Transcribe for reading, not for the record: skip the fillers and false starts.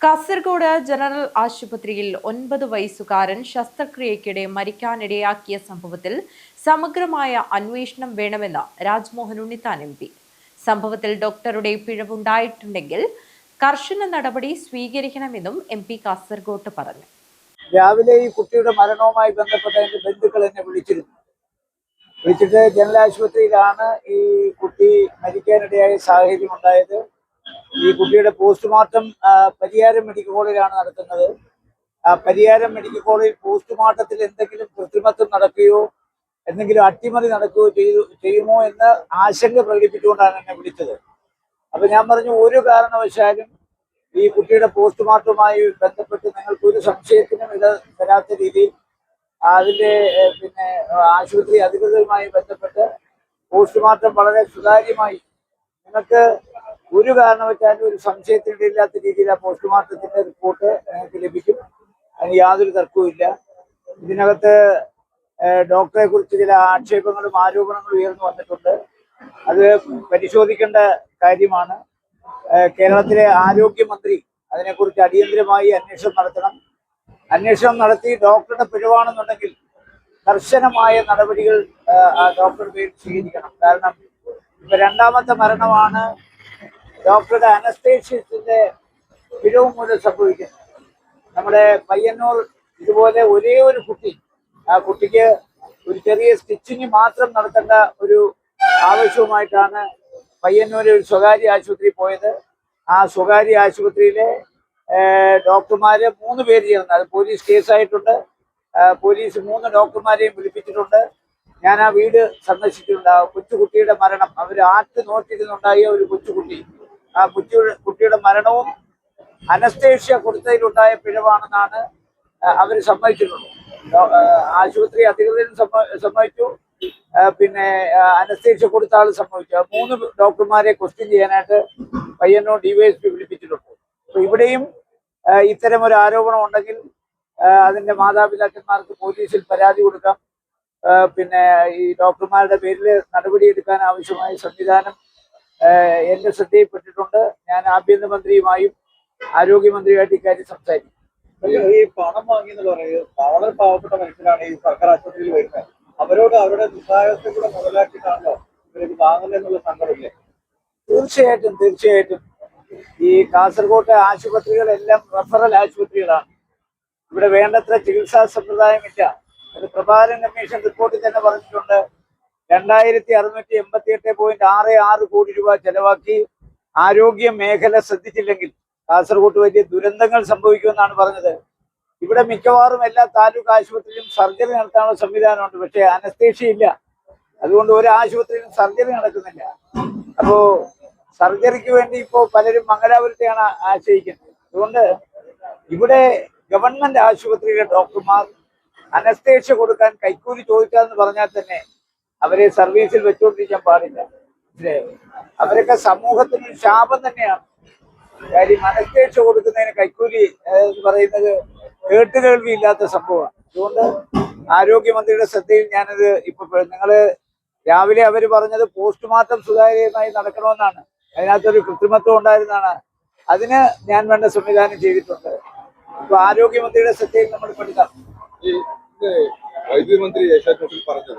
Kasaragod general ആശുപത്രിയിൽ 9 വയസ്സുകാരൻ ശസ്ത്രക്രിയയ്ക്കിടെ മരിക്കാനിടയാക്കിയ സംഭവത്തിൽ സമഗ്രമായ അന്വേഷണം വേണമെന്ന് രാജ്മോഹൻ ഉണ്ണിത്താൻ MP. സംഭവത്തിൽ ഡോക്ടറുടെ പിഴവുണ്ടായിട്ടുണ്ടെങ്കിൽ കർശന നടപടി സ്വീകരിക്കണമെന്നും MP കാസർഗോഡ് പറഞ്ഞു. രാവിലെ ഈ കുട്ടിയുടെ മരണവുമായി ബന്ധപ്പെട്ട എന്റെ ബന്ധുക്കൾ എന്നെ വിളിച്ചിട്ട് ജനറൽ ആശുപത്രിയിലാണ് ഈ കുട്ടി മരിക്കാനിടയായ സാഹചര്യം ഉണ്ടായത്. ഈ കുട്ടിയുടെ പോസ്റ്റ്മോർട്ടം പരിയാരം മെഡിക്കൽ കോളേജിലാണ് നടത്തുന്നത്. പരിയാരം മെഡിക്കൽ കോളേജ് പോസ്റ്റ്മോർട്ടത്തിൽ എന്തെങ്കിലും കൃത്രിമത്വം നടക്കുകയോ എന്തെങ്കിലും അട്ടിമറി നടക്കുകയോ ചെയ്യുമോ എന്ന് ആശങ്ക പ്രകടിപ്പിച്ചുകൊണ്ടാണ് എന്നെ വിളിച്ചത്. അപ്പൊ ഞാൻ പറഞ്ഞു, ഒരു കാരണവശാലും ഈ കുട്ടിയുടെ പോസ്റ്റ്മോർട്ടവുമായി ബന്ധപ്പെട്ട് നിങ്ങൾക്ക് ഒരു സംശയത്തിനും ഇട തരാത്ത രീതിയിൽ അതിന്റെ ആശുപത്രി അധികൃതരുമായി ബന്ധപ്പെട്ട് പോസ്റ്റ്മോർട്ടം വളരെ സുതാര്യമായി നിങ്ങൾക്ക് ഒരു കാരണവശാലും ഒരു സംശയത്തിനിടയില്ലാത്ത രീതിയിൽ ആ പോസ്റ്റ്മോർട്ടത്തിന്റെ റിപ്പോർട്ട് നിങ്ങൾക്ക് ലഭിക്കും. അതിന് യാതൊരു തർക്കവുമില്ല. ഇതിനകത്ത് ഡോക്ടറെ കുറിച്ച് ചില ആക്ഷേപങ്ങളും ആരോപണങ്ങളും ഉയർന്നു വന്നിട്ടുണ്ട്. അത് പരിശോധിക്കേണ്ട കാര്യമാണ്. കേരളത്തിലെ ആരോഗ്യമന്ത്രി അതിനെക്കുറിച്ച് അടിയന്തരമായി അന്വേഷണം നടത്തണം. അന്വേഷണം നടത്തി ഡോക്ടറുടെ പിഴവാണെന്നുണ്ടെങ്കിൽ കർശനമായ നടപടികൾ ഡോക്ടറുടെ പേരിൽ സ്വീകരിക്കണം. കാരണം ഇപ്പൊ രണ്ടാമത്തെ മരണമാണ് ഡോക്ടറുടെ അനസ്തേഷ്യത്തിന്റെ പിഴവ് മൂലം സംഭവിക്കുന്നത്. നമ്മുടെ പയ്യന്നൂർ ഇതുപോലെ ഒരേ ഒരു കുട്ടി, ആ കുട്ടിക്ക് ഒരു ചെറിയ സ്റ്റിച്ചിങ് മാത്രം നടത്തേണ്ട ഒരു ആവശ്യവുമായിട്ടാണ് പയ്യന്നൂർ ഒരു സ്വകാര്യ ആശുപത്രി പോയത്. ആ സ്വകാര്യ ആശുപത്രിയിലെ ഡോക്ടർമാര് 3 പേര് ചേർന്ന്, അത് പോലീസ് കേസായിട്ടുണ്ട്. പോലീസ് 3 ഡോക്ടർമാരെയും വിളിപ്പിച്ചിട്ടുണ്ട്. ഞാൻ ആ വീട് സന്ദർശിച്ചിട്ടുണ്ട്. ആ കൊച്ചുകുട്ടിയുടെ മരണം അവർ നോട്ടിരുന്നുണ്ടായ ഒരു കൊച്ചുകുട്ടി, ആ കുട്ടിയുടെ മരണവും അനസ്തേഷ്യ കൊടുത്തതിലുണ്ടായ പിഴവാണെന്നാണ് അവർ സമ്മതിച്ചിട്ടുള്ളത്. ആശുപത്രി അധികൃതരും സമ്മതിച്ചു, അനസ്തേഷ്യ കൊടുത്ത ആൾ സമ്മതിച്ചു. 3 ഡോക്ടർമാരെ ക്വസ്റ്റ്യൻ ചെയ്യാനായിട്ട് പയ്യന്നൂർ DYSP വിളിപ്പിച്ചിട്ടുണ്ട്. അപ്പൊ ഇവിടെയും ഇത്തരം ഒരു ആരോപണം ഉണ്ടെങ്കിൽ അതിന്റെ മാതാപിതാക്കന്മാർക്ക് പോലീസിൽ പരാതി കൊടുക്കാം. ഈ ഡോക്ടർമാരുടെ പേരിൽ നടപടിയെടുക്കാൻ ആവശ്യമായ സംവിധാനം എന്റെ ശ്രദ്ധയിൽപ്പെട്ടിട്ടുണ്ട്. ഞാൻ ആഭ്യന്തരമന്ത്രിയുമായും ആരോഗ്യമന്ത്രിയുമായിട്ട് ഇക്കാര്യം സംസാരിക്കും. ഈ പണം വാങ്ങി എന്ന് പറയുന്നത് വളരെ പാവപ്പെട്ട മനുഷ്യരാണ് ഈ സർക്കാർ ആശുപത്രിയിൽ വരുന്നത്. അവരോട് അവരുടെ ദുസ്സാഹസത്തെ കൂടെ മുതലാക്കിയിട്ടാണല്ലോ ഇവർക്ക് വാങ്ങുന്നതെന്നുള്ള സങ്കടമില്ലേ? തീർച്ചയായിട്ടും ഈ കാസർഗോട്ടെ ആശുപത്രികളെല്ലാം റഫറൽ ആശുപത്രികളാണ്. ഇവിടെ വേണ്ടത്ര ചികിത്സാ സമ്പ്രദായമില്ല. അത് പ്രഭാകരൻ കമ്മീഷൻ റിപ്പോർട്ടിൽ തന്നെ പറഞ്ഞിട്ടുണ്ട്. 2688.66 കോടി രൂപ ചെലവാക്കി ആരോഗ്യ മേഖല ശ്രദ്ധിച്ചില്ലെങ്കിൽ കാസർഗോഡ് വലിയ ദുരന്തങ്ങൾ സംഭവിക്കുമെന്നാണ് പറഞ്ഞത്. ഇവിടെ മിക്കവാറും എല്ലാ താലൂക്ക് ആശുപത്രിയിലും സർജറി നടത്താനുള്ള സംവിധാനമുണ്ട്, പക്ഷേ അനസ്തേഷ്യ ഇല്ല. അതുകൊണ്ട് ഒരു ആശുപത്രിയിലും സർജറി നടക്കുന്നില്ല. അപ്പോ സർജറിക്ക് വേണ്ടി ഇപ്പോൾ പലരും മംഗലാപുരത്തെയാണ് ആശ്രയിക്കുന്നത്. അതുകൊണ്ട് ഇവിടെ ഗവൺമെന്റ് ആശുപത്രിയിലെ ഡോക്ടർമാർ അനസ്തേഷ്യ കൊടുക്കാൻ കൈക്കൂലി ചോദിക്കാന്ന് പറഞ്ഞാൽ തന്നെ അവരെ സർവീസിൽ വെച്ചുകൊണ്ടിരിക്കാൻ പാടില്ല. അവരൊക്കെ സമൂഹത്തിന് ശാപം തന്നെയാണ്. കാര്യം അനസ്തേഷ്യ കൊടുക്കുന്നതിന് കൈക്കൂലി എന്ന് പറയുന്നത് കേട്ടുകേൾവിയില്ലാത്ത സംഭവമാണ്. അതുകൊണ്ട് ആരോഗ്യമന്ത്രിയുടെ ശ്രദ്ധയിൽ ഞാനത് നിങ്ങള് രാവിലെ അവര് പറഞ്ഞത് പോസ്റ്റ്മോർട്ടം സുതാര്യമായി നടക്കണമെന്നാണ്. അതിനകത്തൊരു കൃത്രിമത്വം ഉണ്ടായിരുന്നാണ്. അതിന് ഞാൻ വേണ്ട സംവിധാനം ചെയ്തിട്ടുണ്ട്. ഇപ്പൊ ആരോഗ്യമന്ത്രിയുടെ ശ്രദ്ധയിൽ നമ്മൾ പെടുത്താം. ഈ വൈദ്യുതി മന്ത്രി പറഞ്ഞത്